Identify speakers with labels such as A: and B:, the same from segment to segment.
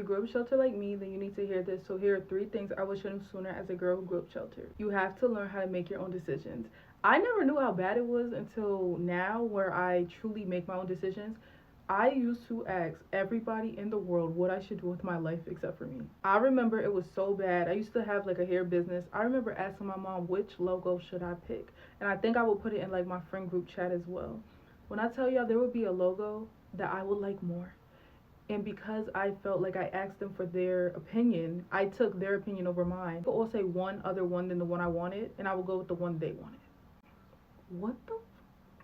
A: you grew up sheltered like me, then you need to hear this. So here are 3 things I wish I knew sooner as a girl who grew up sheltered. You have to learn how to make your own decisions. I never knew how bad it was until now, where I truly make my own decisions. I used to ask everybody in the world what I should do with my life except for me. I remember it was so bad. I used to have like a hair business. I remember asking my mom which logo should I pick. And I think I would put it in like my friend group chat as well. When I tell y'all there would be a logo that I would like more. And because I felt like I asked them for their opinion, I took their opinion over mine. People all say one other one than the one I wanted, and I would go with the one they wanted. What the?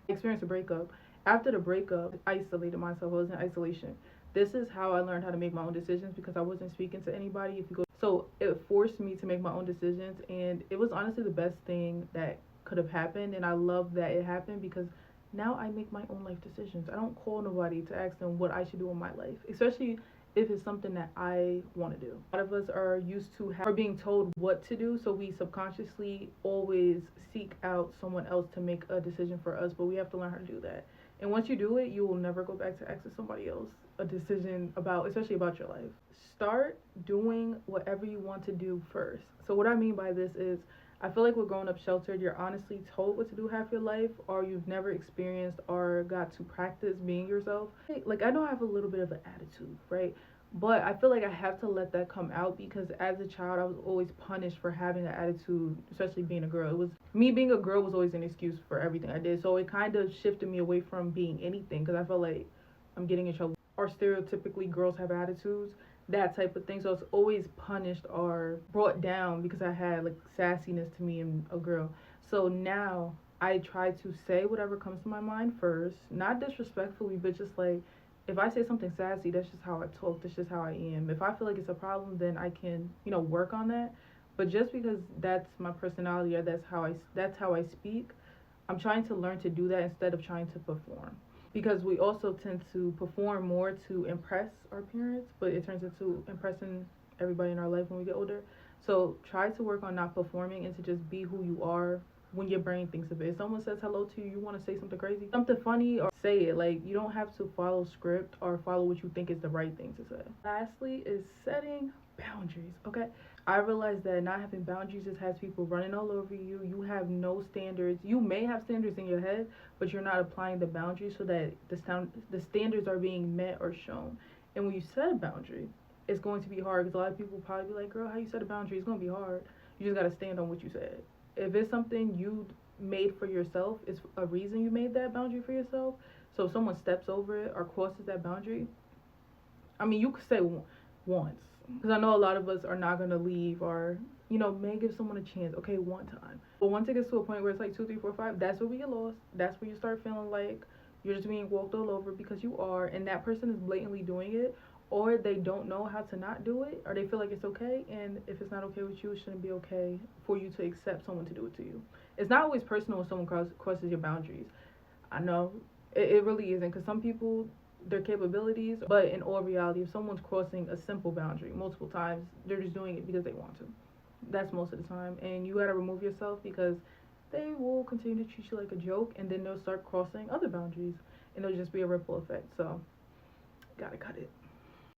A: I experienced a breakup. After the breakup, I isolated myself. I was in isolation. This is how I learned how to make my own decisions because I wasn't speaking to anybody. So it forced me to make my own decisions, and it was honestly the best thing that could have happened. And I love that it happened because now I make my own life decisions. I don't call nobody to ask them what I should do in my life, especially if it's something that I want to do. A lot of us are used to or being told what to do, so we subconsciously always seek out someone else to make a decision for us, but we have to learn how to do that. And once you do it, you will never go back to asking somebody else a decision about, especially about your life. Start doing whatever you want to do first. So what I mean by this is, I feel like we're growing up sheltered. You're honestly told what to do half your life, or you've never experienced or got to practice being yourself. Like, I know I have a little bit of an attitude, right? But I feel like I have to let that come out because as a child, I was always punished for having an attitude, especially being a girl. It was me being a girl was always an excuse for everything I did. So it kind of shifted me away from being anything because I felt like I'm getting in trouble. Or stereotypically, girls have attitudes, that type of thing. So it's always punished or brought down because I had like sassiness to me and a girl. So now I try to say whatever comes to my mind first, not disrespectfully, but just like, if I say something sassy, that's just how I talk. That's just how I am. If I feel like it's a problem, then I can, work on that. But just because that's my personality or that's how I speak, I'm trying to learn to do that instead of trying to perform. Because we also tend to perform more to impress our parents, but it turns into impressing everybody in our life when we get older. So try to work on not performing and to just be who you are when your brain thinks of it. If someone says hello to you, you want to say something crazy, something funny, or say it. Like, you don't have to follow script or follow what you think is the right thing to say. Lastly is setting boundaries, okay? I realize that not having boundaries just has people running all over you. You have no standards. You may have standards in your head, but you're not applying the boundaries so that the standards are being met or shown. And when you set a boundary, it's going to be hard because a lot of people will probably be like, girl, how you set a boundary? It's going to be hard. You just got to stand on what you said. If it's something you made for yourself, it's a reason you made that boundary for yourself. So if someone steps over it or crosses that boundary, I mean, you could say once. Because I know a lot of us are not going to leave or, may give someone a chance. Okay, one time. But once it gets to a point where it's like 2, 3, 4, 5, that's where we get lost. That's where you start feeling like you're just being walked all over because you are. And that person is blatantly doing it. Or they don't know how to not do it. Or they feel like it's okay. And if it's not okay with you, it shouldn't be okay for you to accept someone to do it to you. It's not always personal when someone crosses your boundaries. I know. It really isn't. Because some people, their capabilities, but in all reality, if someone's crossing a simple boundary multiple times, they're just doing it because they want to. That's most of the time. And you gotta remove yourself because they will continue to treat you like a joke, and then they'll start crossing other boundaries, and it'll just be a ripple effect. So gotta cut it.